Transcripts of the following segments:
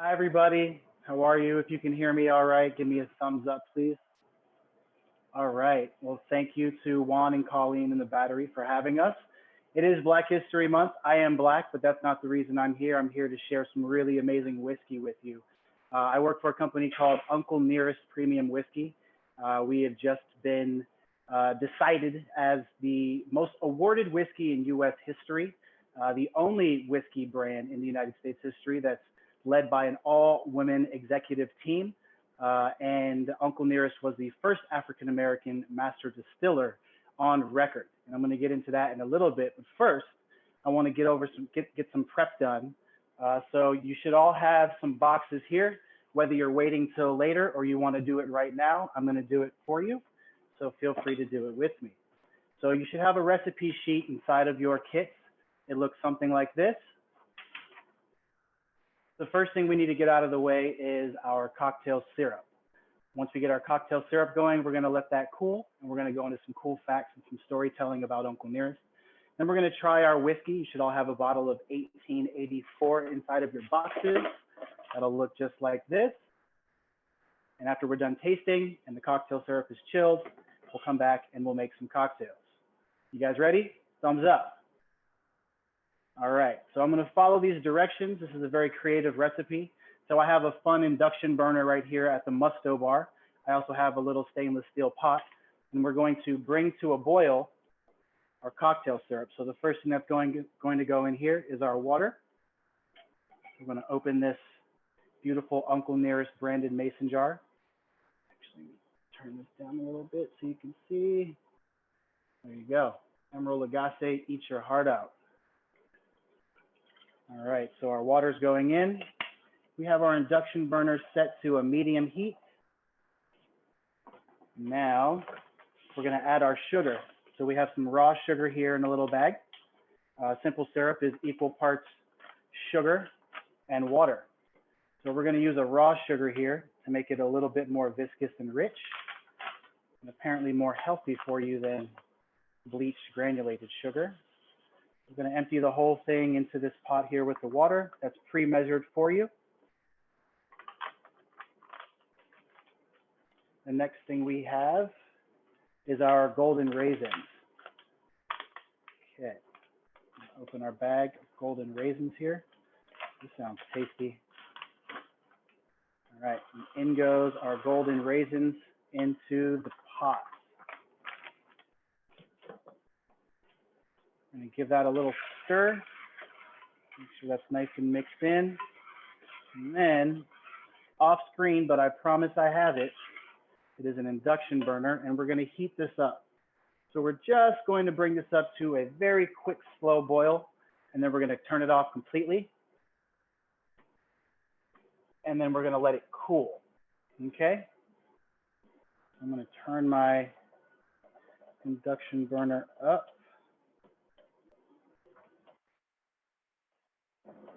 Hi, everybody. How are you? If you can hear me all right, give me a thumbs up, please. All right. Well, thank you to Juan and Colleen and the Battery for having us. It is Black History Month. I am Black, but that's not the reason I'm here. I'm here to share some really amazing whiskey with you. I work for a company called Uncle Nearest Premium Whiskey. We have just been decided as the most awarded whiskey in U.S. history, the only whiskey brand in the United States history that's led by an all-women executive team. And Uncle Nearest was the first African American Master Distiller on record. And I'm going to get into that in a little bit. But first, I want to get some prep done. So you should all have some boxes here, whether you're waiting till later or you want to do it right now. I'm going to do it for you. So feel free to do it with me. So you should have a recipe sheet inside of your kits. It looks something like this. The first thing we need to get out of the way is our cocktail syrup. Once we get our cocktail syrup going, we're going to let that cool, and we're going to go into some cool facts and some storytelling about Uncle Nearest. Then we're going to try our whiskey. You should all have a bottle of 1884 inside of your boxes. That'll look just like this. And after we're done tasting and the cocktail syrup is chilled, we'll come back and we'll make some cocktails. You guys ready? Thumbs up. All right, so I'm going to follow these directions. This is a very creative recipe. So I have a fun induction burner right here at the Musto bar. I also have a little stainless steel pot, and we're going to bring to a boil our cocktail syrup. So the first thing that's going to go in here is our water. We're going to open this beautiful Uncle Nearest branded mason jar. Actually, turn this down a little bit so you can see. There you go. Emerald Lagasse, eat your heart out. All right, so our water's going in. We have our induction burner set to a medium heat. Now, we're gonna add our sugar. So we have some raw sugar here in a little bag. Simple syrup is equal parts sugar and water. So we're gonna use a raw sugar here to make it a little bit more viscous and rich, and apparently more healthy for you than bleached granulated sugar. We're going to empty the whole thing into this pot here with the water that's pre-measured for you. The next thing we have is our golden raisins. Okay, open our bag of golden raisins here. This sounds tasty. All right, and in goes our golden raisins into the pot. I'm going to give that a little stir. Make sure that's nice and mixed in. And then, off screen, but I promise I have it, it is an induction burner, and we're going to heat this up. So we're just going to bring this up to a very quick, slow boil, and then we're going to turn it off completely. And then we're going to let it cool. Okay? I'm going to turn my induction burner up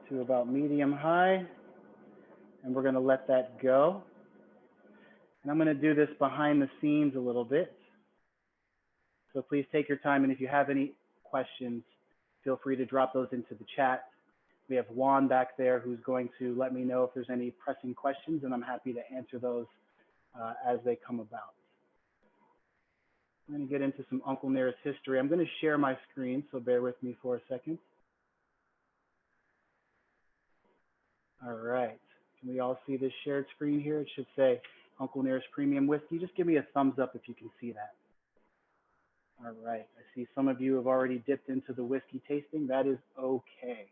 to about medium high, and we're going to let that go. And I'm going to do this behind the scenes a little bit. So please take your time, and if you have any questions, feel free to drop those into the chat. We have Juan back there who's going to let me know if there's any pressing questions, and I'm happy to answer those as they come about. I'm going to get into some Uncle Nearest history. I'm going to share my screen, so bear with me for a second. All right, can we all see this shared screen here? It should say Uncle Nearest Premium Whiskey. Just give me a thumbs up if you can see that. All right, I see some of you have already dipped into the whiskey tasting. That is okay.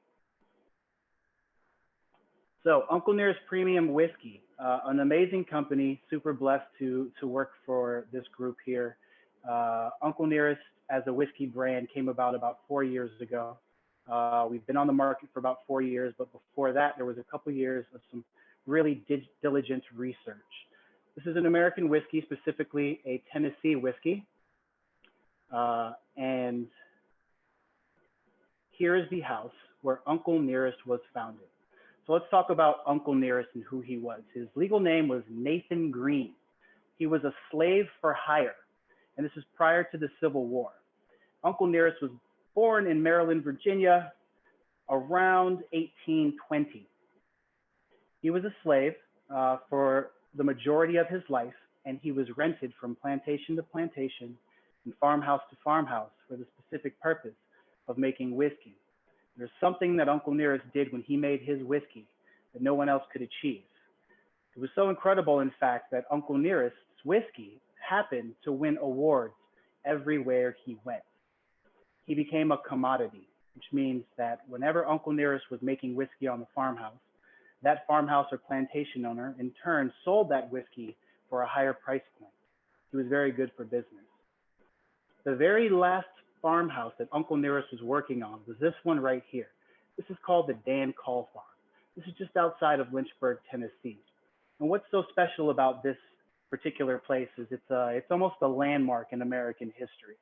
So Uncle Nearest Premium Whiskey, an amazing company, super blessed to work for this group here. Uncle Nearest as a whiskey brand came about 4 years ago. We've been on the market for about 4 years, but before that, there was a couple years of some really diligent research. This is an American whiskey, specifically a Tennessee whiskey. And here is the house where Uncle Nearest was founded. So let's talk about Uncle Nearest and who he was. His legal name was Nathan Green. He was a slave for hire, and this is prior to the Civil War. Uncle Nearest was born in Maryland, Virginia, around 1820. He was a slave for the majority of his life, and he was rented from plantation to plantation and farmhouse to farmhouse for the specific purpose of making whiskey. There's something that Uncle Nearest did when he made his whiskey that no one else could achieve. It was so incredible, in fact, that Uncle Nearest's whiskey happened to win awards everywhere he went. He became a commodity, which means that whenever Uncle Nearest was making whiskey on the farmhouse, that farmhouse or plantation owner in turn sold that whiskey for a higher price point. He was very good for business. The very last farmhouse that Uncle Nearest was working on was this one right here. This is called the Dan Call Farm. This is just outside of Lynchburg, Tennessee. And what's so special about this particular place is it's almost a landmark in American history.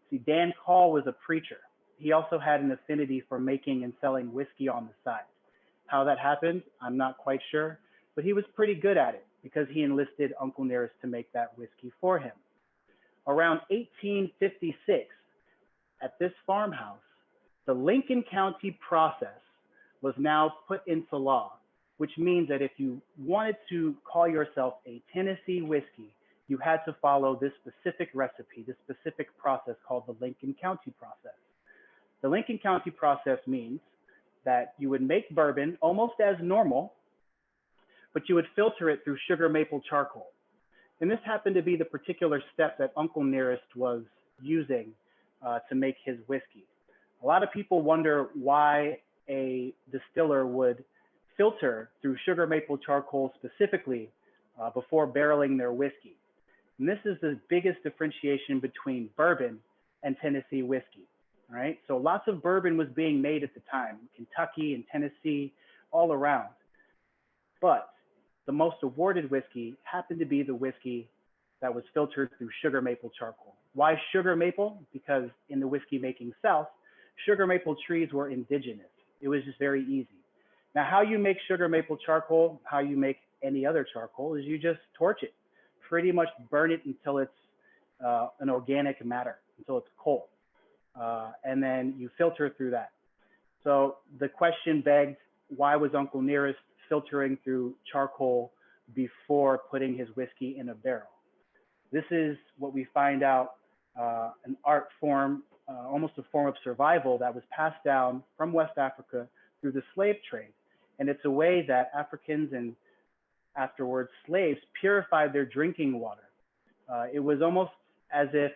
See, Dan Call was a preacher. He also had an affinity for making and selling whiskey on the side. How that happened, I'm not quite sure, but he was pretty good at it because he enlisted Uncle Nearest to make that whiskey for him. Around 1856, at this farmhouse, the Lincoln County process was now put into law, which means that if you wanted to call yourself a Tennessee whiskey, you had to follow this specific recipe, this specific process called the Lincoln County process. The Lincoln County process means that you would make bourbon almost as normal, but you would filter it through sugar maple charcoal. And this happened to be the particular step that Uncle Nearest was using to make his whiskey. A lot of people wonder why a distiller would filter through sugar maple charcoal specifically before barreling their whiskey. And this is the biggest differentiation between bourbon and Tennessee whiskey. All right, so lots of bourbon was being made at the time, Kentucky and Tennessee, all around. But the most awarded whiskey happened to be the whiskey that was filtered through sugar maple charcoal. Why sugar maple? Because in the whiskey making South, sugar maple trees were indigenous. It was just very easy. Now, how you make sugar maple charcoal, how you make any other charcoal, is you just torch it. Pretty much burn it until it's an organic matter, until it's coal. And then you filter through that. So the question begged, why was Uncle Nearest filtering through charcoal before putting his whiskey in a barrel? This is what we find out, an art form, almost a form of survival that was passed down from West Africa through the slave trade. And it's a way that Africans and afterwards slaves purified their drinking water. It was almost as if,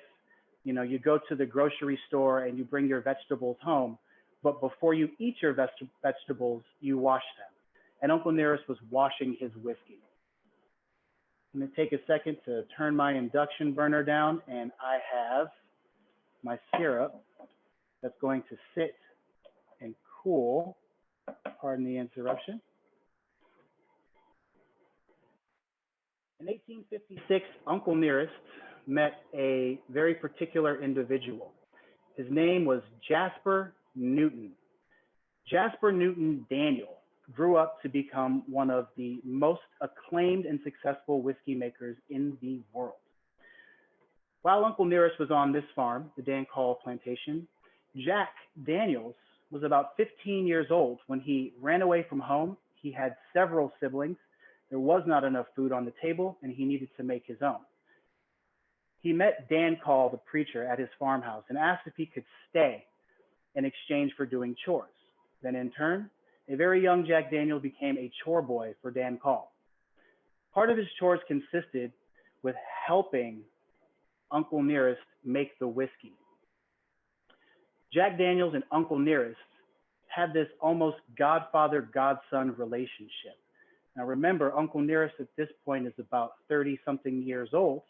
you know, you go to the grocery store and you bring your vegetables home, but before you eat your vegetables, you wash them. And Uncle Nearest was washing his whiskey. I'm gonna take a second to turn my induction burner down, and I have my syrup that's going to sit and cool. Pardon the interruption. In 1856, Uncle Nearest met a very particular individual. His name was Jasper Newton. Jasper Newton Daniel grew up to become one of the most acclaimed and successful whiskey makers in the world. While Uncle Nearest was on this farm, the Dan Call plantation, Jack Daniels was about 15 years old when he ran away from home. He had several siblings. There was not enough food on the table, and he needed to make his own. He met Dan Call, the preacher, at his farmhouse and asked if he could stay in exchange for doing chores. Then in turn, a very young Jack Daniel became a chore boy for Dan Call. Part of his chores consisted with helping Uncle Nearest make the whiskey. Jack Daniels and Uncle Nearest had this almost godfather-godson relationship. Now remember, Uncle Nearest at this point is about 30-something years old,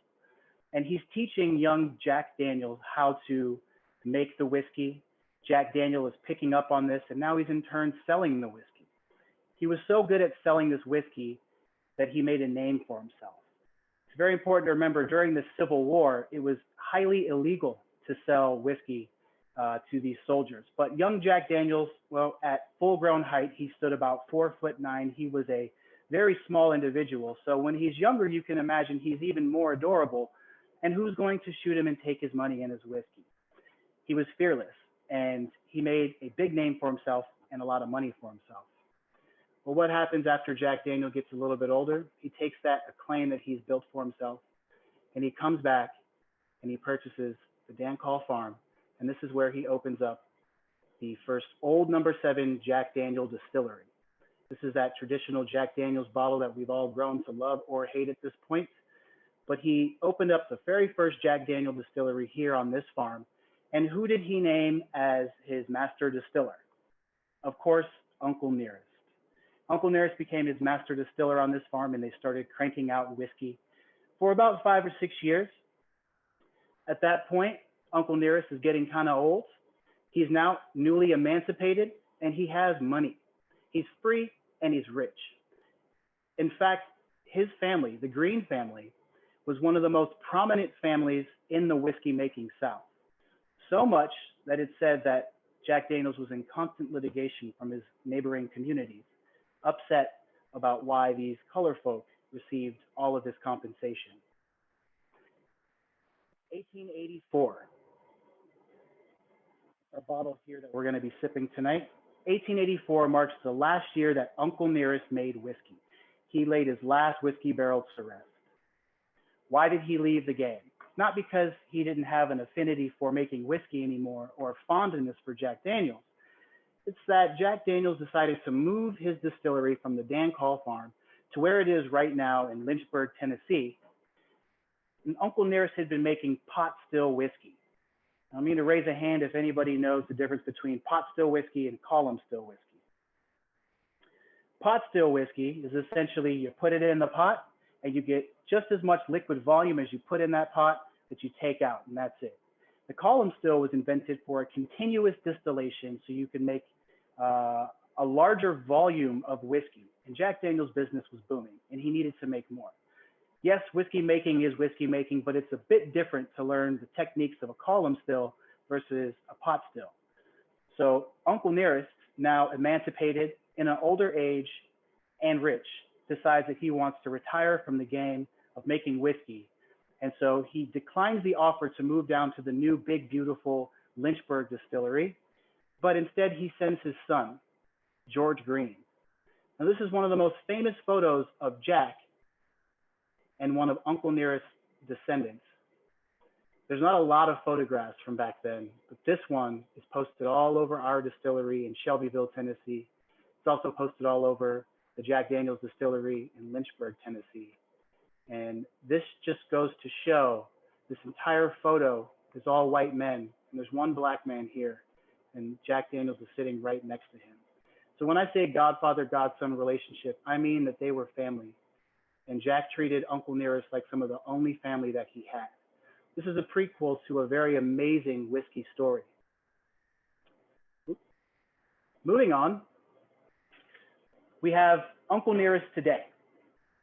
and he's teaching young Jack Daniels how to make the whiskey. Jack Daniel is picking up on this, and now he's in turn selling the whiskey. He was so good at selling this whiskey that he made a name for himself. It's very important to remember during the Civil War, it was highly illegal to sell whiskey to these soldiers. But young Jack Daniels, well, at full-grown height, he stood about 4'9". He was a very small individual. So when he's younger, you can imagine he's even more adorable. And who's going to shoot him and take his money and his whiskey? He was fearless, and he made a big name for himself and a lot of money for himself. Well, what happens after Jack Daniel gets a little bit older? He takes that acclaim that he's built for himself and he comes back and he purchases the Dan Call farm. And this is where he opens up the first old number 7 Jack Daniel distillery. This is that traditional Jack Daniels bottle that we've all grown to love or hate at this point. But he opened up the very first Jack Daniel distillery here on this farm. And who did he name as his master distiller? Of course, Uncle Nearest. Uncle Nearest became his master distiller on this farm, and they started cranking out whiskey for about 5 or 6 years. At that point, Uncle Nearest is getting kind of old. He's now newly emancipated, and he has money. He's free, and he's rich. In fact, his family, the Green family, was one of the most prominent families in the whiskey-making South. So much that it said that Jack Daniels was in constant litigation from his neighboring communities, upset about why these color folk received all of this compensation. 1884, our bottle here that we're going to be sipping tonight. 1884 marks the last year that Uncle Nearest made whiskey. He laid his last whiskey barrel to rest. Why did he leave the game? Not because he didn't have an affinity for making whiskey anymore or a fondness for Jack Daniels. It's that Jack Daniels decided to move his distillery from the Dan Call farm to where it is right now in Lynchburg, Tennessee. And Uncle Nearest had been making pot still whiskey. I mean to raise a hand if anybody knows the difference between pot still whiskey and column still whiskey. Pot still whiskey is essentially you put it in the pot and you get just as much liquid volume as you put in that pot that you take out, and that's it. The column still was invented for a continuous distillation so you can make a larger volume of whiskey. And Jack Daniel's business was booming, and he needed to make more. Yes, whiskey making is whiskey making, but it's a bit different to learn the techniques of a column still versus a pot still. So Uncle Nearest, now emancipated in an older age and rich, decides that he wants to retire from the game of making whiskey. And so he declines the offer to move down to the new, big, beautiful Lynchburg distillery, but instead he sends his son, George Green. Now, this is one of the most famous photos of Jack and one of Uncle Nearest's descendants. There's not a lot of photographs from back then, but this one is posted all over our distillery in Shelbyville, Tennessee. It's also posted all over the Jack Daniel's distillery in Lynchburg, Tennessee. And this just goes to show this entire photo is all white men, and there's one black man here, and Jack Daniels is sitting right next to him. So when I say godfather-godson relationship, I mean that they were family. And Jack treated Uncle Nearest like some of the only family that he had. This is a prequel to a very amazing whiskey story. Moving on, we have Uncle Nearest today.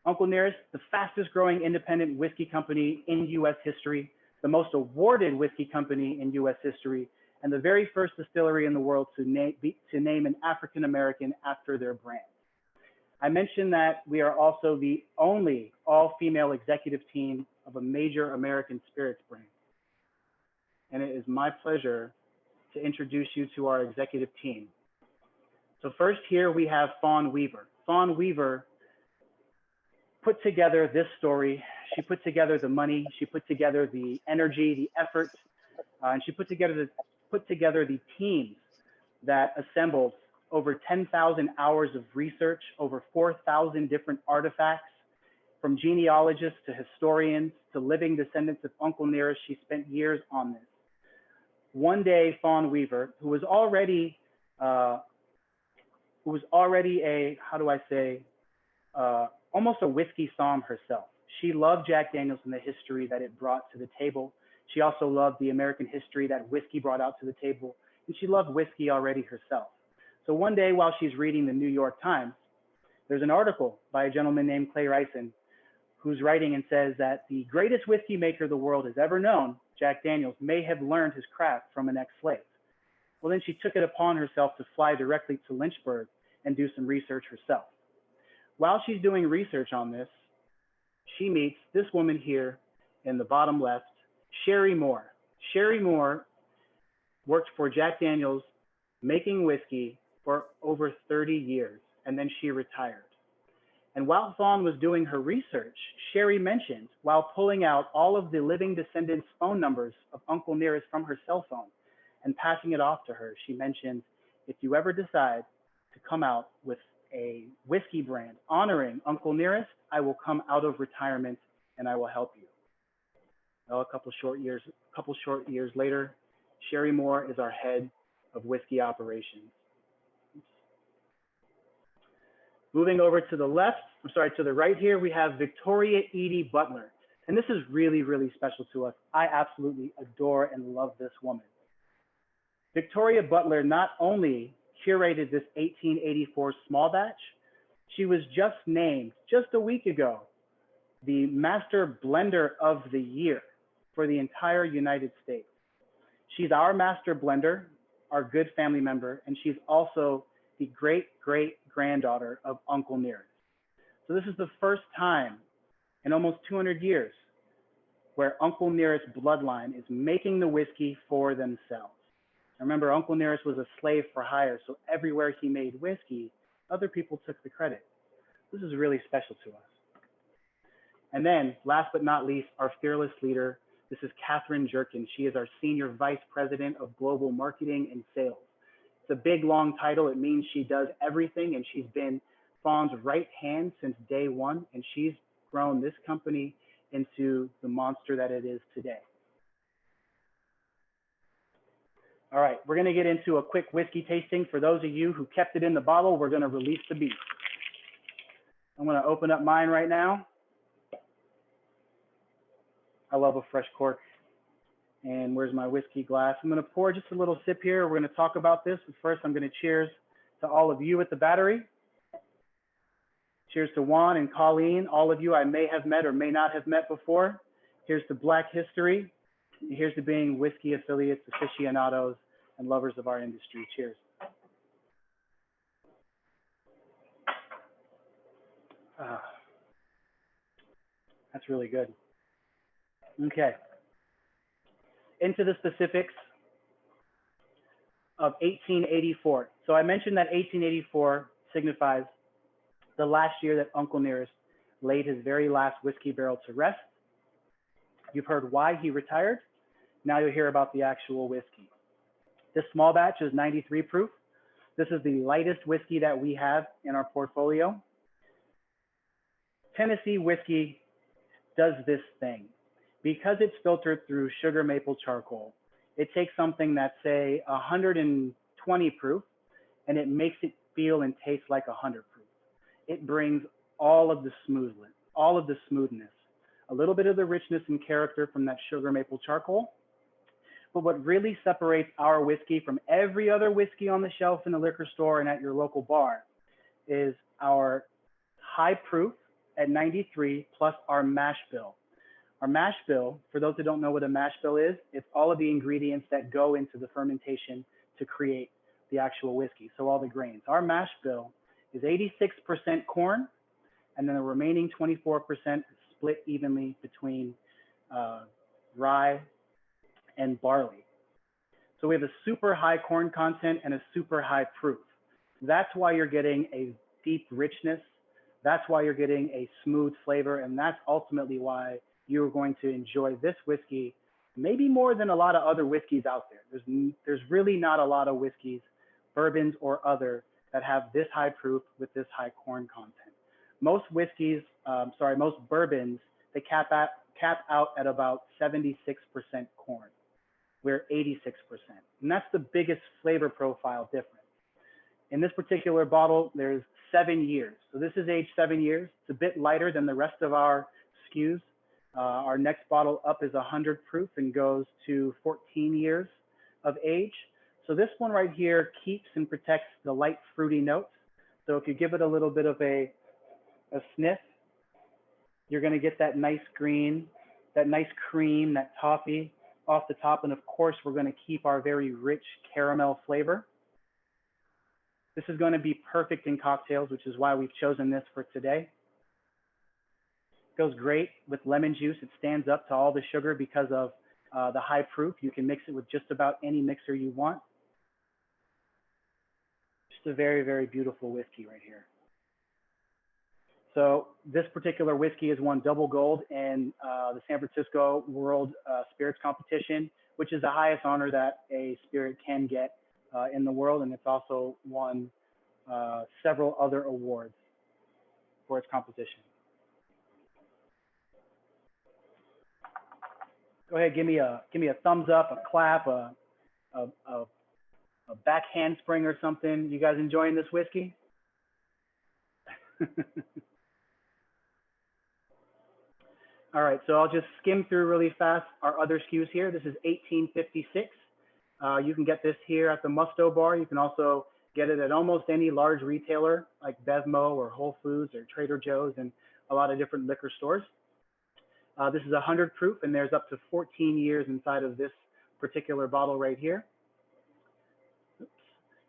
Uncle Nearest, the fastest growing independent whiskey company in U.S. history, the most awarded whiskey company in U.S. history, and the very first distillery in the world to name an African American after their brand. I mentioned that we are also the only all-female executive team of a major American spirits brand. And it is my pleasure to introduce you to our executive team. So first here we have Fawn Weaver. Fawn Weaver put together this story. She put together the money, she put together the energy, the effort, and she put together the teams that assembled over 10,000 hours of research, over 4,000 different artifacts, from genealogists to historians to living descendants of Uncle Nearest. She spent years on this. One day, Fawn Weaver, who was already a, how do I say, almost a whiskey somm herself. She loved Jack Daniels and the history that it brought to the table. She also loved the American history that whiskey brought out to the table. And she loved whiskey already herself. So one day while she's reading the New York Times, there's an article by a gentleman named Clay Ryson, who's writing and says that the greatest whiskey maker the world has ever known, Jack Daniels, may have learned his craft from an ex-slave. Well, then she took it upon herself to fly directly to Lynchburg and do some research herself. While she's doing research on this, she meets this woman here in the bottom left, Sherry Moore. Sherry Moore worked for Jack Daniels making whiskey for over 30 years. and then she retired. And while Fawn was doing her research, Sherry mentioned, while pulling out all of the living descendants' phone numbers of Uncle Nearest from her cell phone and passing it off to her, she mentioned, if you ever decide to come out with a whiskey brand honoring Uncle Nearest, I will come out of retirement and I will help you. Well, a couple short years later, Sherry Moore is our head of whiskey operations. Moving over to the to the right here, we have Victoria Edie Butler. And this is really, really special to us. I absolutely adore and love this woman. Victoria Butler not only curated this 1884 small batch, she was just named just a week ago the Master Blender of the Year for the entire United States. She's our Master Blender, our good family member, and she's also the great-great-granddaughter of Uncle Nearest. So this is the first time in almost 200 years where Uncle Nearest's bloodline is making the whiskey for themselves. Remember, Uncle Nearest was a slave for hire, so everywhere he made whiskey, other people took the credit. This is really special to us. And then, last but not least, our fearless leader, this is Catherine Jerkin. She is our Senior Vice President of Global Marketing and Sales. It's a big, long title. It means she does everything, and she's been Fawn's right hand since day one, and she's grown this company into the monster that it is today. All right, we're gonna get into a quick whiskey tasting. For those of you who kept it in the bottle, we're gonna release the beast. I'm gonna open up mine right now. I love a fresh cork. And where's my whiskey glass? I'm gonna pour just a little sip here. We're gonna talk about this, but first I'm gonna cheers to all of you at the Battery. Cheers to Juan and Colleen, all of you I may have met or may not have met before. Here's to Black History. Here's to being whiskey affiliates, aficionados, and lovers of our industry. Cheers. That's really good. Okay. Into the specifics of 1884. So I mentioned that 1884 signifies the last year that Uncle Nearest laid his very last whiskey barrel to rest. You've heard why he retired. Now you'll hear about the actual whiskey. This small batch is 93 proof. This is the lightest whiskey that we have in our portfolio. Tennessee whiskey does this thing. Because it's filtered through sugar maple charcoal, it takes something that's, say, 120 proof, and it makes it feel and taste like 100 proof. It brings all of the smoothness, a little bit of the richness and character from that sugar maple charcoal. But what really separates our whiskey from every other whiskey on the shelf in the liquor store and at your local bar is our high proof at 93 plus our mash bill. Our mash bill, for those who don't know what a mash bill is, it's all of the ingredients that go into the fermentation to create the actual whiskey, so all the grains. Our mash bill is 86% corn, and then the remaining 24% is split evenly between rye and barley. So we have a super high corn content and a super high proof. That's why you're getting a deep richness. That's why you're getting a smooth flavor, and that's ultimately why you're going to enjoy this whiskey maybe more than a lot of other whiskeys out there. There's really not a lot of whiskeys, bourbons or other, that have this high proof with this high corn content. Most bourbons, they cap out at about 76% corn. We're 86%. And that's the biggest flavor profile difference. In this particular bottle, there's 7 years. So this is aged 7 years. It's a bit lighter than the rest of our SKUs. Our next bottle up is 100 proof and goes to 14 years of age. So this one right here keeps and protects the light fruity notes. So if you give it a little bit of a sniff, you're gonna get that nice green, that nice cream, that toffee off the top. And of course, we're gonna keep our very rich caramel flavor. This is gonna be perfect in cocktails, which is why we've chosen this for today. Goes great with lemon juice. It stands up to all the sugar because of the high proof. You can mix it with just about any mixer you want. a very, very beautiful whiskey right here. So this particular whiskey has won double gold in the San Francisco World Spirits Competition, which is the highest honor that a spirit can get in the world, and it's also won several other awards for its composition. Go ahead, give me a thumbs up, a clap, a back handspring or something. You guys enjoying this whiskey? All right, so I'll just skim through really fast our other SKUs here. This is 1856. You can get this here at the Musto Bar. You can also get it at almost any large retailer like Bevmo or Whole Foods or Trader Joe's and a lot of different liquor stores. This is 100 proof, and there's up to 14 years inside of this particular bottle right here. Oops.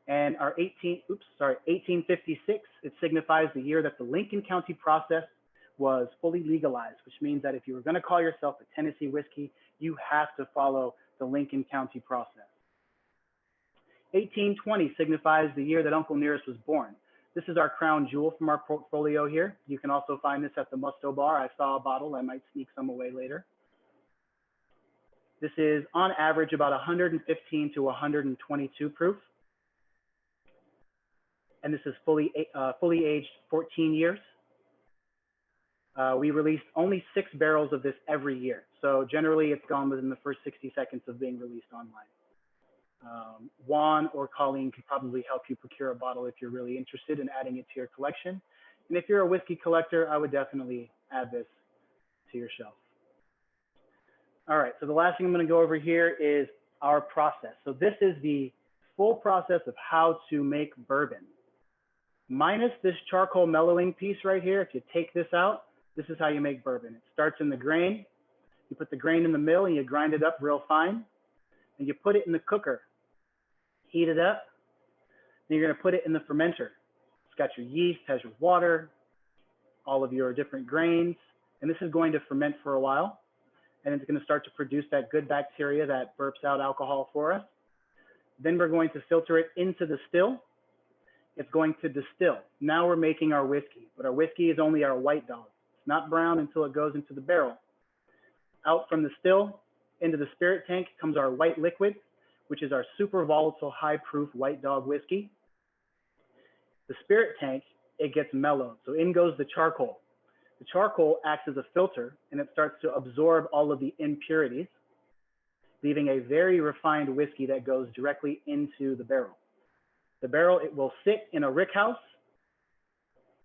And our 1856, it signifies the year that the Lincoln County process was fully legalized, which means that if you were going to call yourself a Tennessee whiskey, you have to follow the Lincoln County process. 1820 signifies the year that Uncle Nearest was born. This is our crown jewel from our portfolio here. You can also find this at the Musto Bar. I saw a bottle. I might sneak some away later. This is on average about 115 to 122 proof. And this is fully aged 14 years. We released only 6 barrels of this every year. So generally it's gone within the first 60 seconds of being released online. Juan or Colleen could probably help you procure a bottle if you're really interested in adding it to your collection. And if you're a whiskey collector, I would definitely add this to your shelf. All right, so the last thing I'm going to go over here is our process. So this is the full process of how to make bourbon. Minus this charcoal mellowing piece right here, if you take this out, this is how you make bourbon. It starts in the grain. You put the grain in the mill and you grind it up real fine. And you put it in the cooker, heat it up. Then you're going to put it in the fermenter. It's got your yeast, has your water, all of your different grains. And this is going to ferment for a while. And it's going to start to produce that good bacteria that burps out alcohol for us. Then we're going to filter it into the still. It's going to distill. Now we're making our whiskey, but our whiskey is only our white dog. It's not brown until it goes into the barrel. Out from the still into the spirit tank comes our white liquid, which is our super volatile, high proof white dog whiskey. The spirit tank, it gets mellowed. So in goes the charcoal. The charcoal acts as a filter and it starts to absorb all of the impurities, leaving a very refined whiskey that goes directly into the barrel. The barrel, it will sit in a rick house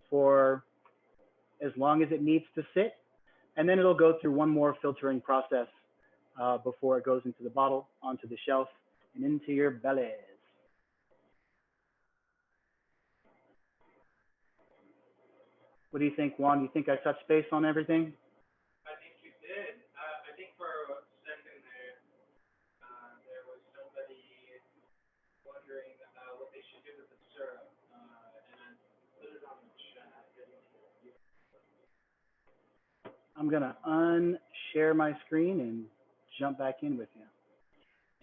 for as long as it needs to sit, and then it'll go through one more filtering process before it goes into the bottle, onto the shelf, and into your bellies. What do you think, Juan? Do you think I touched base on everything? I think you did. I think for a second there, there was somebody wondering what they should do with the syrup, and I put it on the chat. I'm going to unshare my screen and jump back in with you.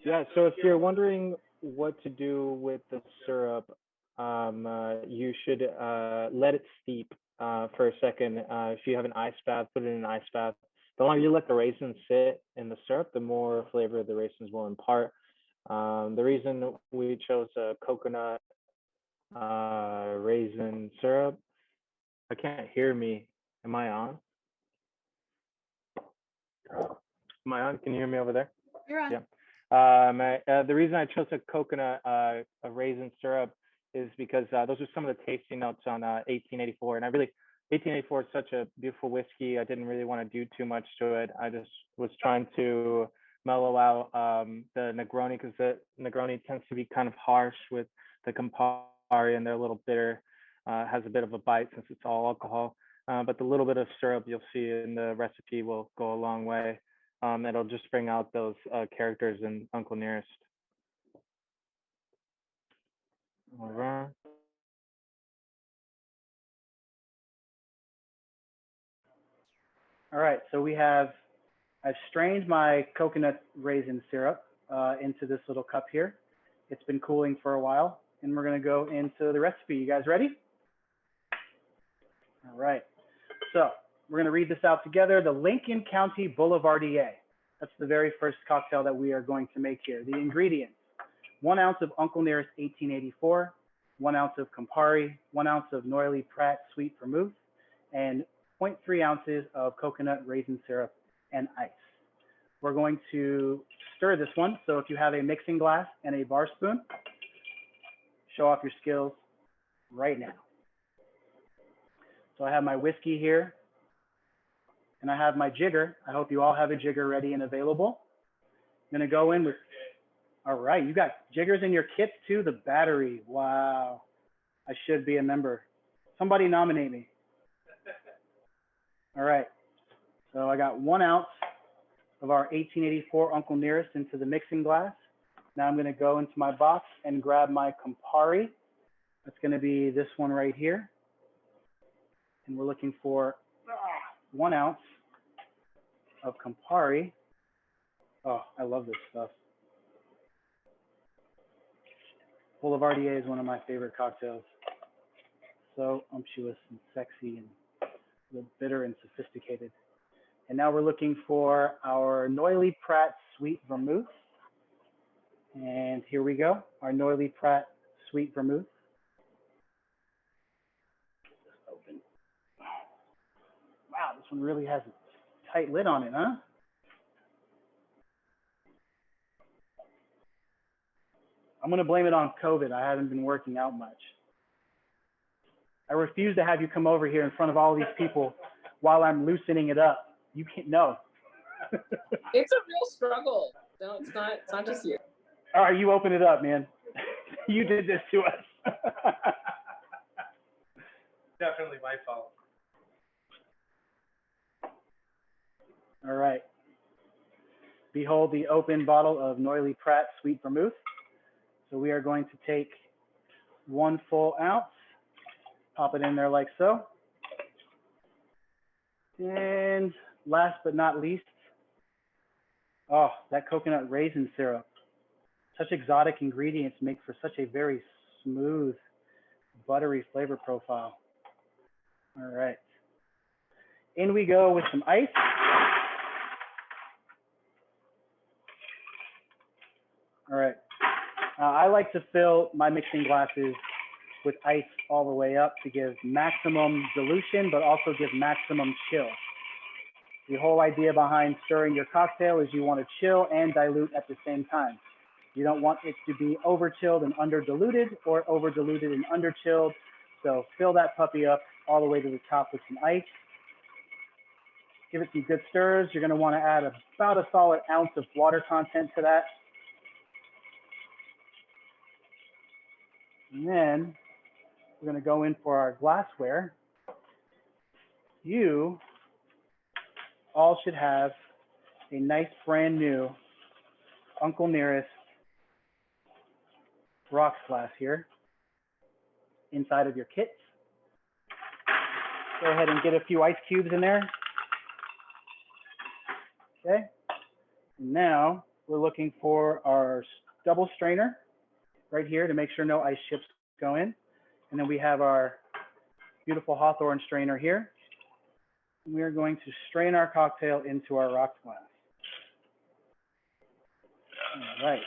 Yeah, so if you're wondering what to do with the syrup, you should let it steep for a second. If you have an ice bath, put it in an ice bath. The longer you let the raisins sit in the syrup, the more flavor the raisins will impart. The reason we chose a coconut raisin syrup, I can't hear me. Am I on? Am I on? Can you hear me over there? You're on. Yeah. The reason I chose a coconut a raisin syrup is because those are some of the tasting notes on 1884, and 1884 is such a beautiful whiskey. I didn't really want to do too much to it. I just was trying to mellow out the Negroni, because the Negroni tends to be kind of harsh with the Campari, and they're a little bitter. Has a bit of a bite since it's all alcohol. But the little bit of syrup you'll see in the recipe will go a long way. It'll just bring out those characters in Uncle Nearest. All right. All right, so I've strained my coconut raisin syrup into this little cup here. It's been cooling for a while. and we're going to go into the recipe. You guys ready? All right. So we're going to read this out together. The Lincoln County Boulevardier. That's the very first cocktail that we are going to make here. The ingredients: 1 ounce of Uncle Nearest 1884, 1 ounce of Campari, 1 ounce of Noilly Prat sweet vermouth, and 0.3 ounces of coconut raisin syrup and ice. We're going to stir this one. So if you have a mixing glass and a bar spoon, show off your skills right now. So I have my whiskey here, and I have my jigger. I hope you all have a jigger ready and available. I'm gonna go in with, all right, you got jiggers in your kits too, the battery. Wow, I should be a member. Somebody nominate me. All right, so I got 1 ounce of our 1884 Uncle Nearest into the mixing glass. Now I'm gonna go into my box and grab my Campari. That's gonna be this one right here. And we're looking for 1 ounce of Campari. Oh, I love this stuff. Boulevardier is one of my favorite cocktails. So unctuous and sexy and a little bitter and sophisticated. And now we're looking for our Noilly Prat sweet vermouth. And here we go, our Noilly Prat sweet vermouth. Open. Wow, this one really has a tight lid on it, huh? I'm gonna blame it on COVID. I haven't been working out much. I refuse to have you come over here in front of all these people while I'm loosening it up. You can't, no. It's a real struggle. No, it's not just you. All right, you open it up, man. You did this to us. Definitely my fault. All right. Behold the open bottle of Noilly Prat sweet vermouth. So we are going to take 1 full ounce, pop it in there like so. And last but not least, oh, that coconut raisin syrup. Such exotic ingredients make for such a very smooth, buttery flavor profile. All right. In we go with some ice. All right. I like to fill my mixing glasses with ice all the way up to give maximum dilution, but also give maximum chill. The whole idea behind stirring your cocktail is you want to chill and dilute at the same time. You don't want it to be over chilled and under diluted, or over diluted and under chilled. So fill that puppy up all the way to the top with some ice. Give it some good stirs. You're going to want to add about a solid ounce of water content to that. And then we're going to go in for our glassware. You all should have a nice brand new Uncle Nearest rocks glass here inside of your kits. Go ahead and get a few ice cubes in there. Okay. And now we're looking for our double strainer right here to make sure no ice chips go in. And then we have our beautiful Hawthorne strainer here. We are going to strain our cocktail into our rocks glass. All right.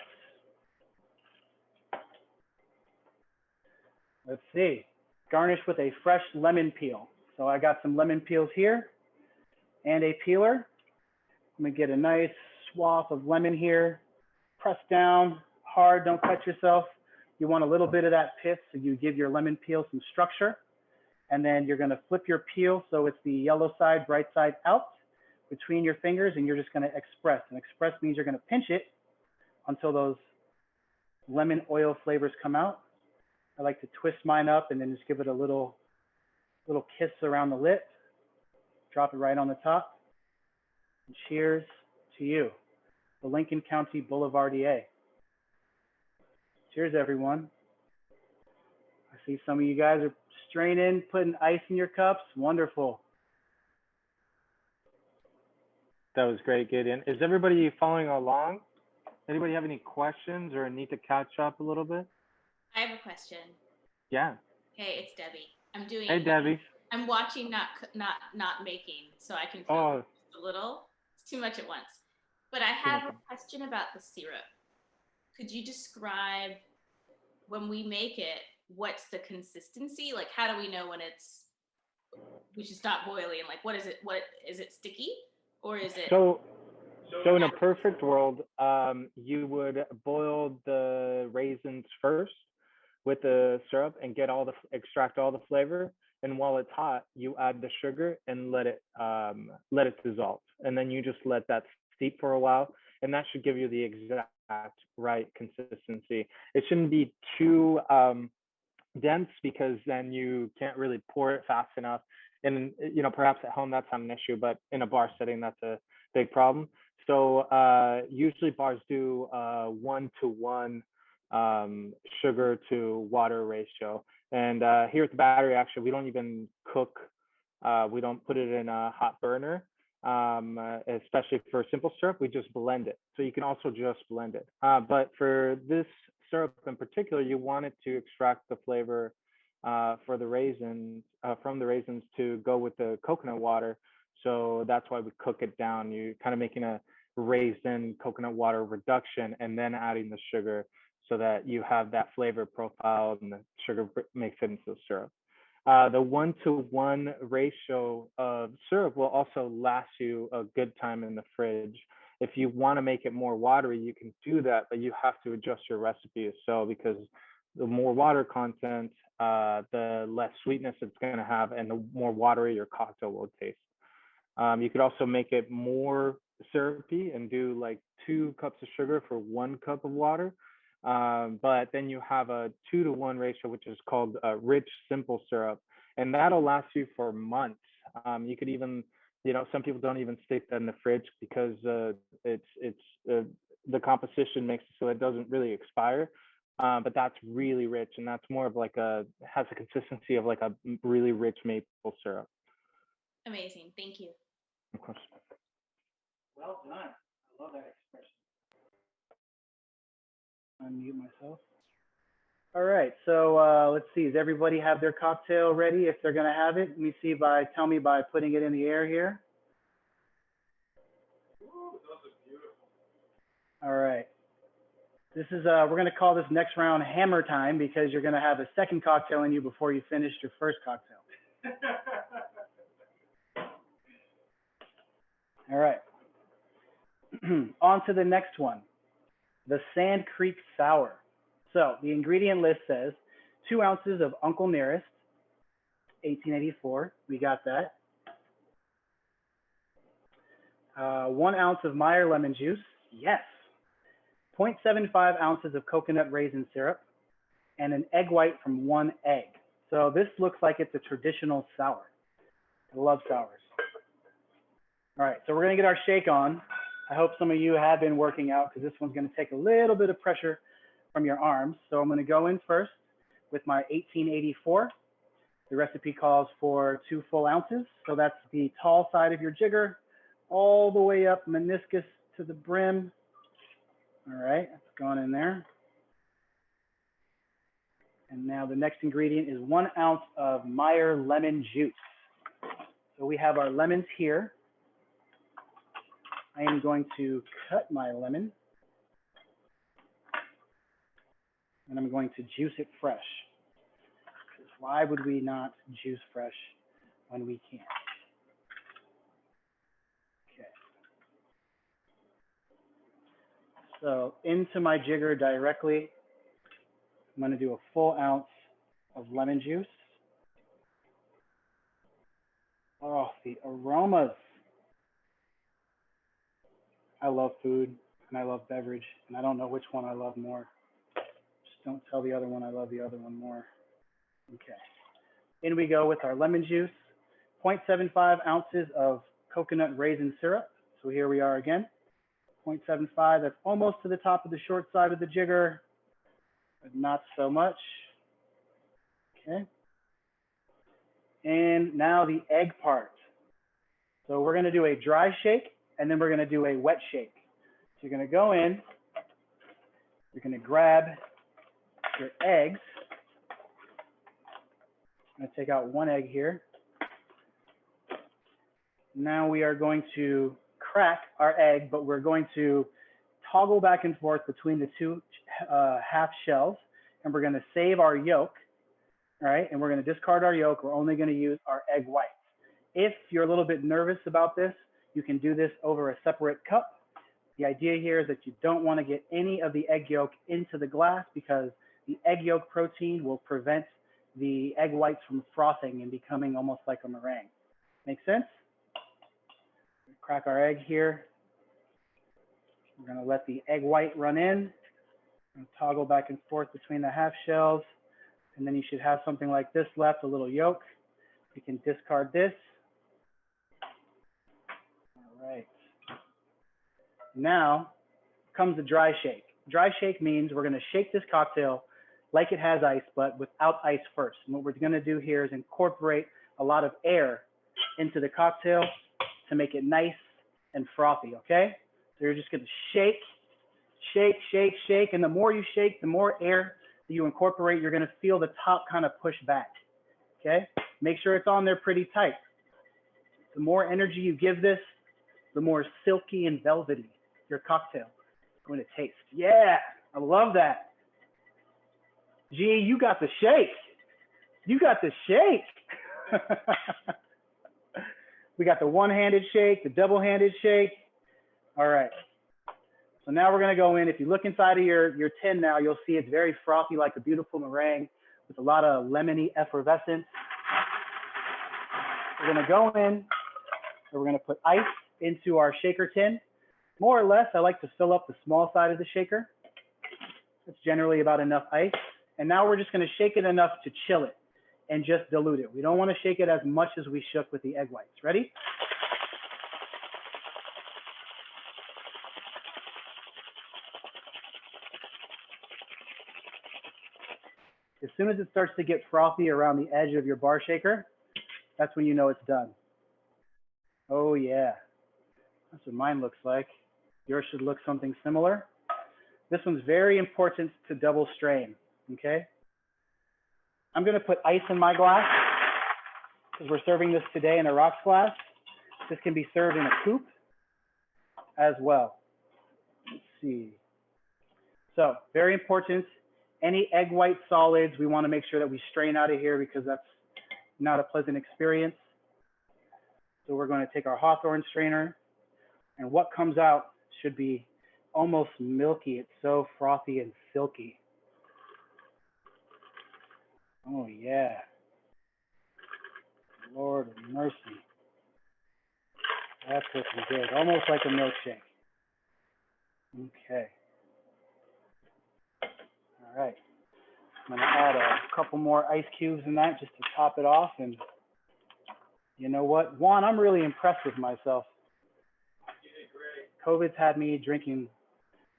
Let's see. Garnish with a fresh lemon peel. So I got some lemon peels here and a peeler. I'm gonna get a nice swath of lemon here. Press down hard, don't cut yourself. You want a little bit of that pith, so you give your lemon peel some structure. And then you're gonna flip your peel so it's the yellow side, bright side out between your fingers, and you're just gonna express. And express means you're gonna pinch it until those lemon oil flavors come out. I like to twist mine up and then just give it a little kiss around the lip. Drop it right on the top. And cheers to you, the Lincoln County Boulevardier. Cheers, everyone. I see some of you guys are straining, putting ice in your cups. Wonderful. That was great, Gideon. Is everybody following along? Anybody have any questions or need to catch up a little bit? I have a question. Yeah. Hey, it's Debbie. Hey, Debbie. I'm watching, not making, so I can Oh, film just a little. It's too much at once. But I have a question about the syrup. Could you describe when we make it, what's the consistency? Like, how do we know when we should stop boiling? Like, what is it sticky or is it? so in a perfect world, you would boil the raisins first with the syrup and extract all the flavor. And while it's hot, you add the sugar and let it dissolve. And then you just let that steep for a while, and that should give you the exact right consistency. It shouldn't be too dense because then you can't really pour it fast enough. And perhaps at home that's not an issue, but in a bar setting that's a big problem. So usually bars do 1-to-1 sugar to water ratio. And here at the Battery, actually, we don't even cook. We don't put it in a hot burner, especially for simple syrup. We just blend it. So you can also just blend it. But for this syrup in particular, you want it to extract the flavor for the raisins from the raisins to go with the coconut water. So that's why we cook it down. You're kind of making a raisin coconut water reduction and then adding the sugar so that you have that flavor profile and the sugar makes it into the syrup. The 1-to-1 ratio of syrup will also last you a good time in the fridge. If you want to make it more watery, you can do that, but you have to adjust your recipe so because the more water content, the less sweetness it's going to have, and the more watery your cocktail will taste. You could also make it more syrupy and do like 2 cups of sugar for 1 cup of water. But then you have a 2-to-1 ratio, which is called rich simple syrup, and that'll last you for months. You could even, some people don't even stick that in the fridge because the composition makes it so it doesn't really expire. But that's really rich, and that's more of like has a consistency of like a really rich maple syrup. Amazing, thank you. Of course. Well done. I love that expression. Unmute myself. All right, so let's see. Does everybody have their cocktail ready? If they're going to have it, let me see tell me by putting it in the air here. Ooh, those are beautiful. All right. This is, we're going to call this next round hammer time because you're going to have a second cocktail in you before you finish your first cocktail. All right. On to the next one, the Sand Creek Sour. So the ingredient list says 2 ounces of Uncle Nearest, 1884. We got that. 1 ounce of Meyer lemon juice. Yes. 0.75 ounces of coconut raisin syrup, and an egg white from 1 egg. So this looks like it's a traditional sour. I love sours. All right, so we're gonna get our shake on. I hope some of you have been working out because this one's gonna take a little bit of pressure from your arms. So I'm gonna go in first with my 1884. The recipe calls for 2 full ounces. So that's the tall side of your jigger, all the way up meniscus to the brim. All right, that's gone in there. And now the next ingredient is 1 ounce of Meyer lemon juice. So we have our lemons here. I am going to cut my lemon and I'm going to juice it fresh. Because why would we not juice fresh when we can? Okay. So into my jigger directly, I'm going to do a full ounce of lemon juice. Oh, the aromas. I love food and I love beverage, and I don't know which one I love more. Just don't tell the other one I love the other one more. Okay. In we go with our lemon juice, 0.75 ounces of coconut raisin syrup. So here we are again, 0.75. That's almost to the top of the short side of the jigger, but not so much. Okay. And now the egg part. So we're going to do a dry shake, and then we're going to do a wet shake. So you're going to go in, you're going to grab your eggs. I'm going to take out one egg here. Now we are going to crack our egg, but we're going to toggle back and forth between the two half shells, and we're going to save our yolk, all right? And we're going to discard our yolk. We're only going to use our egg whites. If you're a little bit nervous about this, you can do this over a separate cup. The idea here is that you don't want to get any of the egg yolk into the glass because the egg yolk protein will prevent the egg whites from frothing and becoming almost like a meringue. Make sense? Crack our egg here. We're going to let the egg white run in and toggle back and forth between the half shells. And then you should have something like this left, a little yolk. You can discard this. All right. Now comes the dry shake. Dry shake means we're going to shake this cocktail like it has ice, but without ice first. And what we're going to do here is incorporate a lot of air into the cocktail to make it nice and frothy, okay? So you're just going to shake, shake, shake, shake. And the more you shake, the more air that you incorporate, you're going to feel the top kind of push back, okay? Make sure it's on there pretty tight. The more energy you give this, the more silky and velvety your cocktail is going to taste. Yeah, I love that. G, you got the shake. You got the shake. We got the one-handed shake, the double-handed shake. All right. So now we're going to go in. If you look inside of your tin now, you'll see it's very frothy, like a beautiful meringue with a lot of lemony effervescence. We're going to go in and we're going to put ice into our shaker tin. More or less, I like to fill up the small side of the shaker. That's generally about enough ice. And now we're just going to shake it enough to chill it and just dilute it. We don't want to shake it as much as we shook with the egg whites. Ready? As soon as it starts to get frothy around the edge of your bar shaker, that's when you know it's done. Oh yeah, that's what mine looks like. Yours should look something similar. This one's very important to double strain, okay? I'm gonna put ice in my glass because we're serving this today in a rocks glass. This can be served in a coupe as well. Let's see. So very important, any egg white solids, we wanna make sure that we strain out of here because that's not a pleasant experience. So we're gonna take our Hawthorne strainer, and what comes out should be almost milky. It's so frothy and silky. Oh yeah. Lord of mercy. That's looking good. Almost like a milkshake. Okay. All right. I'm gonna add a couple more ice cubes in that just to top it off. And you know what? Juan, I'm really impressed with myself. You did great. COVID's had me drinking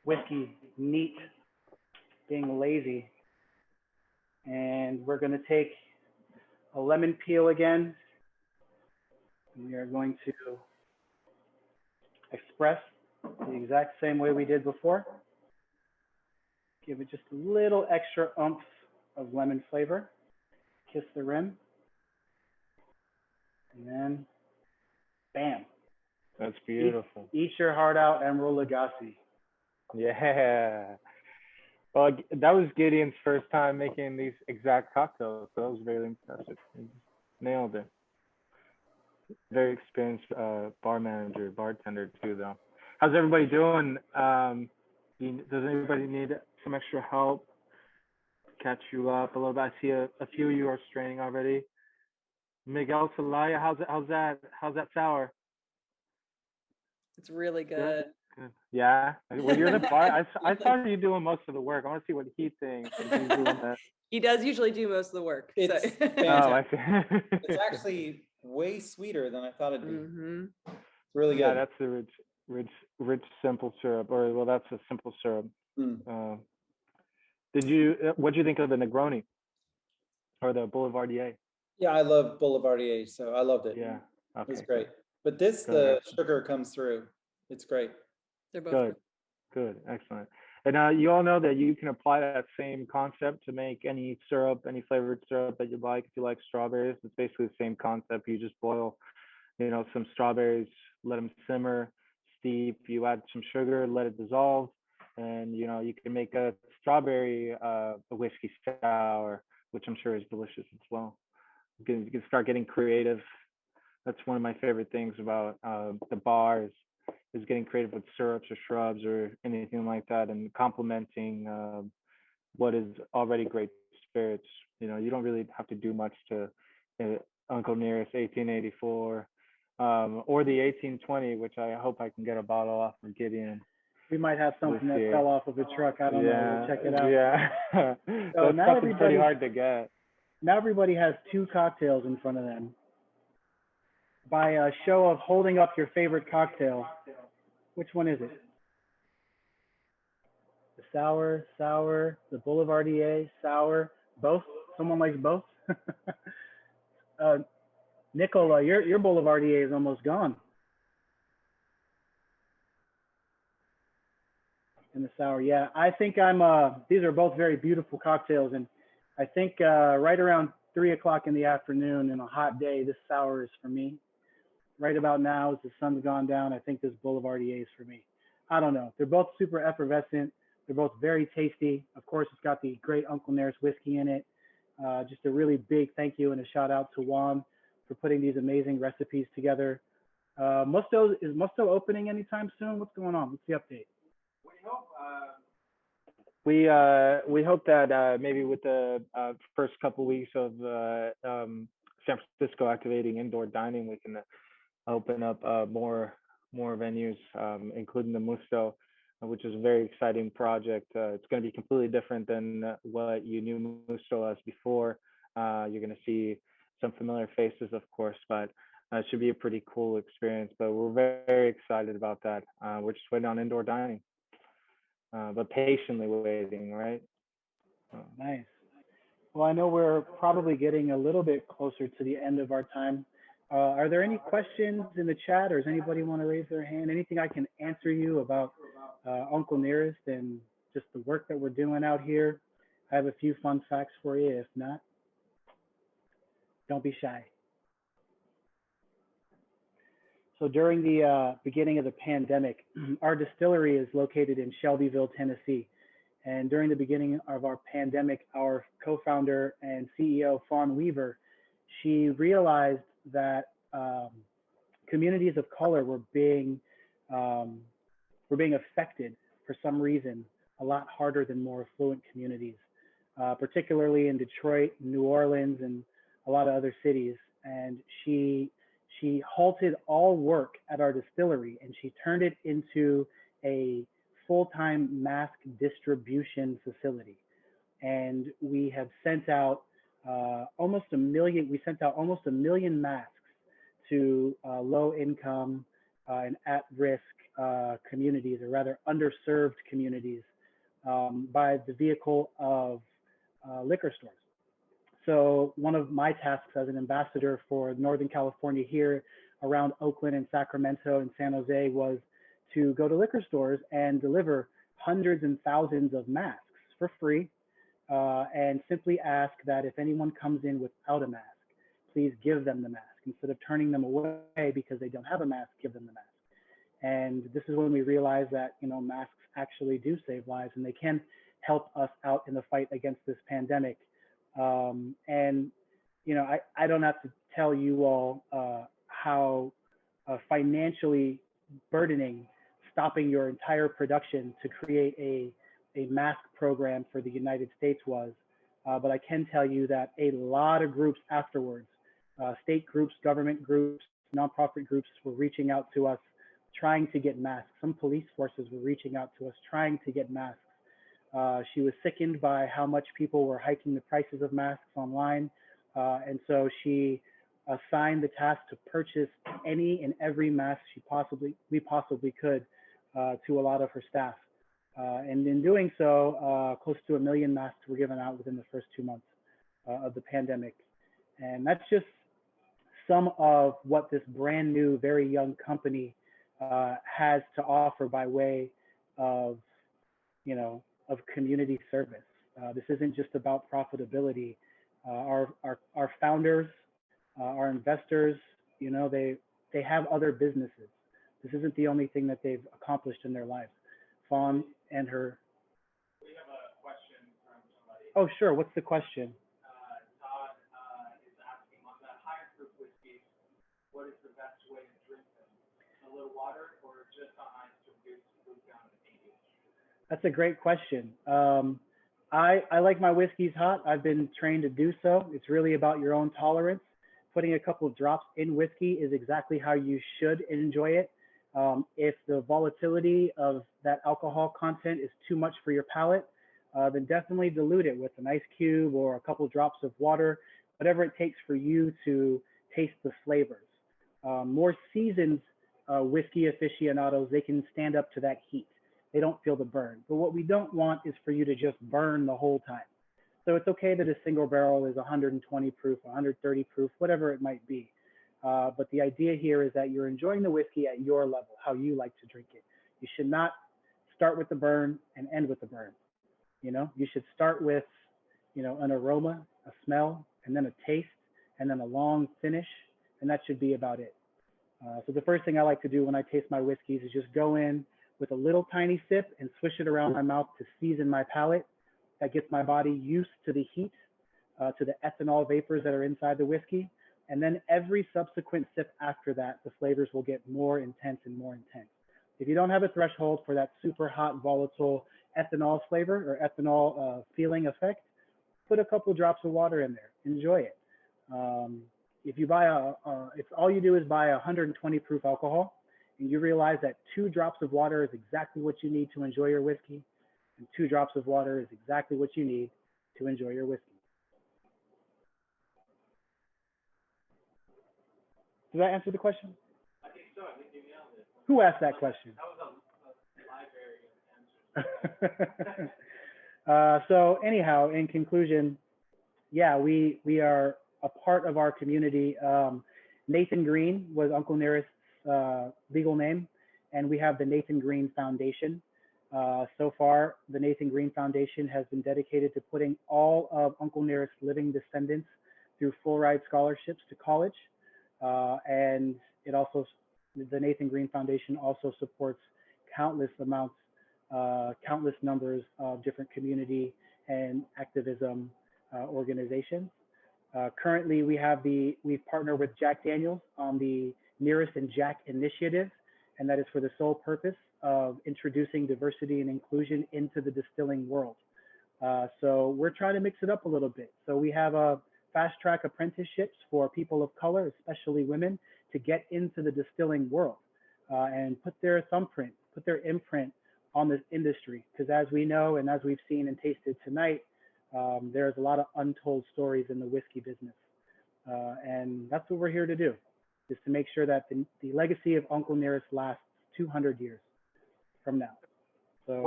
whiskey neat, being lazy. And we're gonna take a lemon peel again. And we are going to express the exact same way we did before. Give it just a little extra oomph of lemon flavor. Kiss the rim. And then, bam. That's beautiful. Eat your heart out, Emerald Lagasse. Yeah. Well, that was Gideon's first time making these exact cocktails, so that was very impressive. He nailed it. Very experienced bartender too, though. How's everybody doing? Does anybody need some extra help? Catch you up a little bit. I see a few of you are straining already. Miguel Celaya, how's that sour? It's really good. Good. Yeah. Well, you're the bar. I saw you doing most of the work. I want to see what he thinks. He's doing that. He does usually do most of the work. It's So. Oh, I fantastic. see. It's actually way sweeter than I thought it'd be. Mhm. It's really Yeah, good. that's the rich simple syrup, or well, that's a simple syrup. Mm. What do you think of the Negroni or the Boulevardier? Yeah, I love Boulevardier, so I loved it. Yeah. It Okay. was great. But this, Good. the sugar comes through. It's great. They're both Good. Good. Excellent. And you all know that you can apply that same concept to make any syrup, any flavored syrup that you like. If you like strawberries, it's basically the same concept. You just boil, some strawberries, let them simmer, steep. You add some sugar, let it dissolve, and you can make a strawberry a whiskey sour, which I'm sure is delicious as well. You can start getting creative. That's one of my favorite things about the bar is getting creative with syrups or shrubs or anything like that, and complementing what is already great spirits. You don't really have to do much to Uncle Nearest 1884 or the 1820, which I hope I can get a bottle off of Gedeon. We might have something that fell off of a truck. I don't know. We'll check it out. Yeah, So that stuff is pretty hard to get. Now everybody has two cocktails in front of them. By a show of holding up your favorite cocktail, which one is it? The sour, the Boulevardier, sour, both? Someone likes both? Nicola, your Boulevardier is almost gone. And the sour, yeah. I think these are both very beautiful cocktails. And I think right around 3 o'clock in the afternoon in a hot day, this sour is for me. Right about now, as the sun's gone down, I think this Boulevardier is for me. I don't know. They're both super effervescent. They're both very tasty. Of course, it's got the great Uncle Nearest whiskey in it. Just a really big thank you and a shout out to Juan for putting these amazing recipes together. Is Musto opening anytime soon? What's going on? What's the update? We hope that maybe with the first couple weeks of San Francisco activating indoor dining, we can open up more venues, including the Musto, which is a very exciting project. It's going to be completely different than what you knew Musto as before. You're going to see some familiar faces, of course, but it should be a pretty cool experience. But we're very, very excited about that. We're just waiting on indoor dining, but patiently waiting, right? Nice. Well, I know we're probably getting a little bit closer to the end of our time. Are there any questions in the chat, or does anybody want to raise their hand? Anything I can answer you about Uncle Nearest and just the work that we're doing out here? I have a few fun facts for you. If not, don't be shy. So during the beginning of the pandemic, our distillery is located in Shelbyville, Tennessee. And during the beginning of our pandemic, our co-founder and CEO, Fawn Weaver, she realized that communities of color were being affected for some reason a lot harder than more affluent communities, particularly in Detroit, New Orleans, and a lot of other cities. And she halted all work at our distillery and she turned it into a full-time mask distribution facility. And we have sent out almost a million masks to low-income and at-risk communities, or rather underserved communities, by the vehicle of liquor stores. So one of my tasks as an ambassador for Northern California here around Oakland and Sacramento and San Jose was to go to liquor stores and deliver hundreds and thousands of masks for free, and simply ask that if anyone comes in without a mask, please give them the mask. Instead of turning them away because they don't have a mask, give them the mask. And this is when we realized that, masks actually do save lives and they can help us out in the fight against this pandemic. And I don't have to tell you all how financially burdening stopping your entire production to create a mask program for the United States was. But I can tell you that a lot of groups afterwards, state groups, government groups, nonprofit groups were reaching out to us trying to get masks. Some police forces were reaching out to us trying to get masks. She was sickened by how much people were hiking the prices of masks online. And so she assigned the task to purchase any and every mask we possibly could to a lot of her staff. And in doing so, close to 1 million masks were given out within the first 2 months of the pandemic. And that's just some of what this brand new, very young company has to offer by way of of community service. This isn't just about profitability. Our founders, our investors, they have other businesses. This isn't the only thing that they've accomplished in their lives. Fawn and her. We have a question from somebody. Oh, sure. What's the question? Todd is asking on the higher proof whiskeys, what is the best way to drink them? A little water or just on ice to reduce down to 80? That's a great question. I like my whiskeys hot. I've been trained to do so. It's really about your own tolerance. Putting a couple of drops in whiskey is exactly how you should enjoy it. If the volatility of that alcohol content is too much for your palate, then definitely dilute it with an ice cube or a couple of drops of water, whatever it takes for you to taste the flavors. More seasoned whiskey aficionados, they can stand up to that heat. They don't feel the burn. But what we don't want is for you to just burn the whole time. So it's okay that a single barrel is 120 proof, 130 proof, whatever it might be. But the idea here is that you're enjoying the whiskey at your level, how you like to drink it. You should not start with the burn and end with the burn. You should start with, an aroma, a smell, and then a taste, and then a long finish, and that should be about it. So the first thing I like to do when I taste my whiskeys is just go in with a little tiny sip and swish it around my mouth to season my palate. That gets my body used to the heat, to the ethanol vapors that are inside the whiskey. And then every subsequent sip after that, the flavors will get more intense and more intense. If you don't have a threshold for that super hot, volatile ethanol flavor or ethanol feeling effect, put a couple drops of water in there. Enjoy it. If you buy if all you do is buy 120 proof alcohol, and you realize that 2 drops of water is exactly what you need to enjoy your whiskey, and 2 drops of water is exactly what you need to enjoy your whiskey. Does that answer the question? I think so. I think you nailed it. Who asked that question? That was a library answer. So anyhow, in conclusion, yeah, we are a part of our community. Nathan Green was Uncle Nearest's legal name, and we have the Nathan Green Foundation. So far, the Nathan Green Foundation has been dedicated to putting all of Uncle Nearest's living descendants through full ride scholarships to college. And the Nathan Green Foundation also supports countless numbers of different community and activism organizations. Currently, we've partnered with Jack Daniels on the Nearest and Jack initiative, and that is for the sole purpose of introducing diversity and inclusion into the distilling world. So we're trying to mix it up a little bit. So we have fast track apprenticeships for people of color, especially women, to get into the distilling world and put their thumbprint, put their imprint on this industry. Because as we know, and as we've seen and tasted tonight, there's a lot of untold stories in the whiskey business. And that's what we're here to do, is to make sure that the legacy of Uncle Nearest lasts 200 years from now. So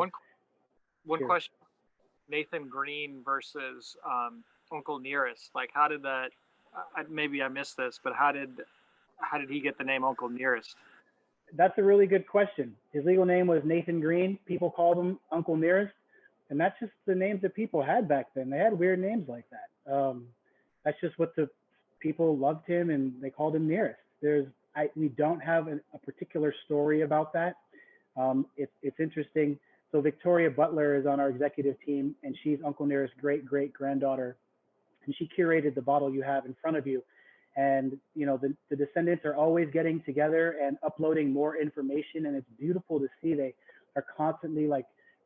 one question, Nathan Green versus Uncle Nearest. Like, how did that, maybe I missed this, but how did he get the name Uncle Nearest? That's a really good question. His legal name was Nathan Green. People called him Uncle Nearest. And that's just the names that people had back then. They had weird names like that. That's just what the people loved him, and they called him Nearest. We don't have a particular story about that. It's interesting. So Victoria Butler is on our executive team, and she's Uncle Nearest's great-great-granddaughter. And she curated the bottle you have in front of you. And, the descendants are always getting together and uploading more information. And it's beautiful to see. They are constantly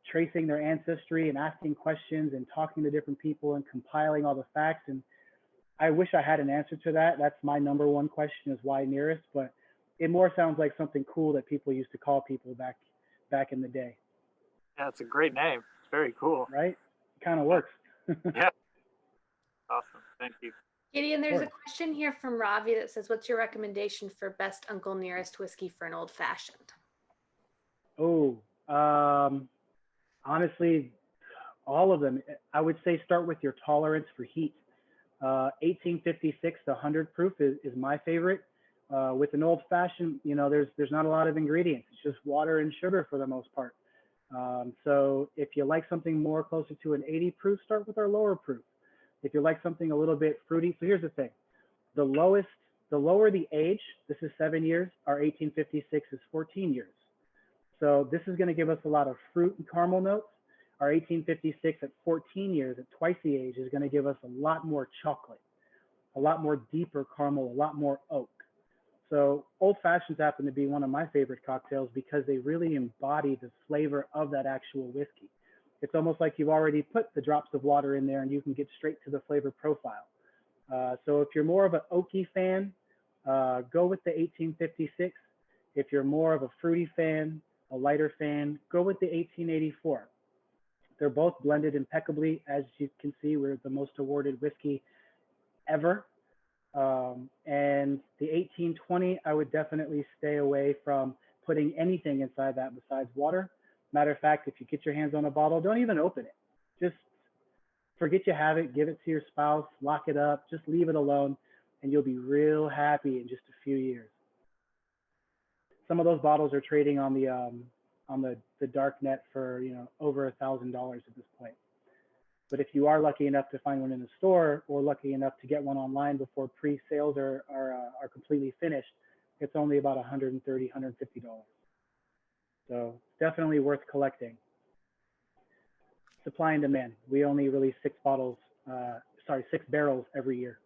tracing their ancestry and asking questions and talking to different people and compiling all the facts. And I wish I had an answer to that. That's my number one question, is why Nearest, but it more sounds like something cool that people used to call people back in the day. Yeah, it's a great name. It's very cool. Right? It kind of works. Yeah. Awesome. Thank you. Gideon, there's a question here from Ravi that says, what's your recommendation for best Uncle Nearest whiskey for an old fashioned? Oh, honestly, all of them. I would say start with your tolerance for heat. 1856 to 100 proof is my favorite. With an old fashioned, there's not a lot of ingredients. It's just water and sugar for the most part. So if you like something more closer to an 80 proof, start with our lower proof. If you like something a little bit fruity, so here's the thing. The lower the age, this is 7 years, our 1856 is 14 years. So this is going to give us a lot of fruit and caramel notes. Our 1856 at 14 years, at twice the age, is going to give us a lot more chocolate, a lot more deeper caramel, a lot more oak. So old fashions happen to be one of my favorite cocktails because they really embody the flavor of that actual whiskey. It's almost like you've already put the drops of water in there and you can get straight to the flavor profile. So if you're more of an oaky fan, go with the 1856. If you're more of a fruity fan, a lighter fan, go with the 1884. They're both blended impeccably. As you can see, we're the most awarded whiskey ever. And the 1820, I would definitely stay away from putting anything inside that besides water. Matter of fact, if you get your hands on a bottle, don't even open it. Just forget you have it, give it to your spouse, lock it up, just leave it alone, and you'll be real happy in just a few years. Some of those bottles are trading on the dark net for over $1,000 at this point. But if you are lucky enough to find one in the store or lucky enough to get one online before pre-sales are completely finished, it's only about $130, $150. So definitely worth collecting. Supply and demand. We only release 6 barrels every year.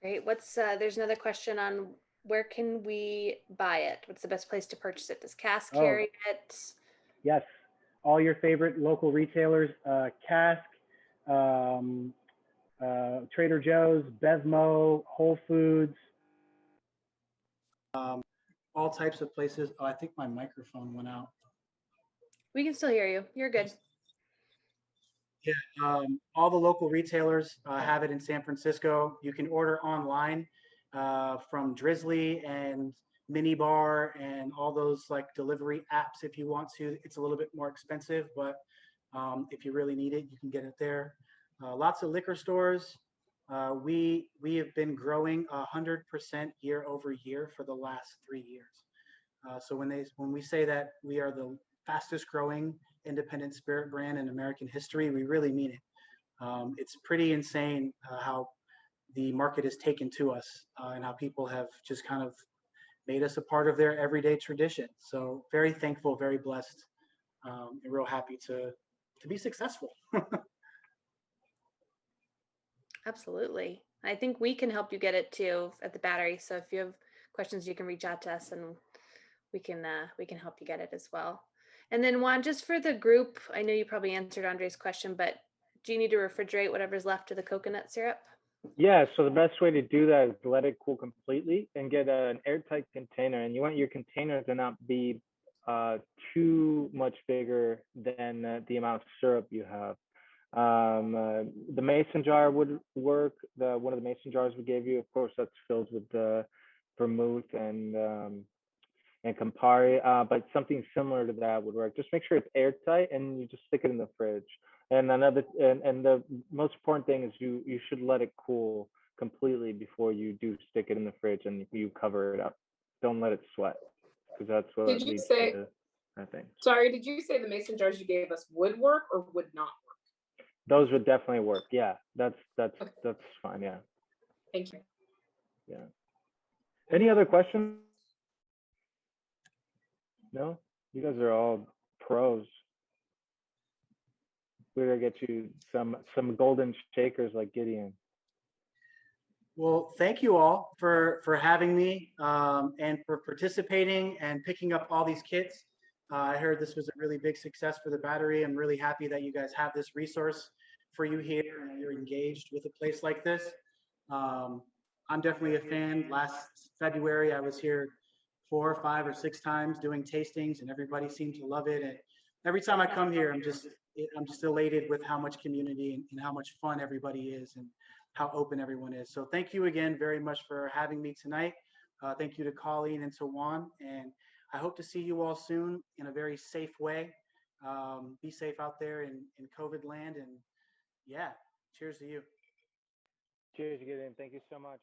Great. There's another question on where can we buy it? What's the best place to purchase it? Does Cask carry it? Yes. All your favorite local retailers, Cask, Trader Joe's, Bevmo, Whole Foods, all types of places. Oh, I think my microphone went out. We can still hear you. You're good. Yeah, all the local retailers have it in San Francisco. You can order online from Drizzly and Minibar and all those like delivery apps if you want to. It's a little bit more expensive, but if you really need it, you can get it there. Lots of liquor stores. We have been growing 100% year over year for the last 3 years. So when we say that we are the fastest growing independent spirit brand in American history, we really mean it. It's pretty insane how the market has taken to us and how people have just kind of made us a part of their everyday tradition. So very thankful, very blessed, and real happy to be successful. Absolutely. I think we can help you get it too at the Battery. So if you have questions, you can reach out to us and we can help you get it as well. And then Juan, just for the group, I know you probably answered Andre's question, but do you need to refrigerate whatever's left of the coconut syrup? Yeah, so the best way to do that is to let it cool completely and get an airtight container. And you want your container to not be too much bigger than the amount of syrup you have. The mason jar would work. One of the mason jars we gave you, of course, that's filled with the vermouth and Campari, but something similar to that would work. Just make sure it's airtight and you just stick it in the fridge. And the most important thing is you should let it cool completely before you do stick it in the fridge and you cover it up. Don't let it sweat because that's what leads to that thing. Sorry, did you say the mason jars you gave us would work or would not work? Those would definitely work. Yeah, that's fine. Yeah. Thank you. Yeah. Any other questions? No, you guys are all pros. We're gonna get you some golden shakers like Gedeon. Well, thank you all for having me and for participating and picking up all these kits. I heard this was a really big success for the Battery. I'm really happy that you guys have this resource for you here and you're engaged with a place like this. I'm definitely a fan. Last February, I was here 4 or 5 or 6 times doing tastings and everybody seemed to love it. And every time I come here, I'm just elated with how much community and how much fun everybody is and how open everyone is. So thank you again very much for having me tonight. Thank you to Colleen and to Juan. And I hope to see you all soon in a very safe way. Be safe out there in COVID land. And yeah, cheers to you. Cheers, Gideon. Thank you so much.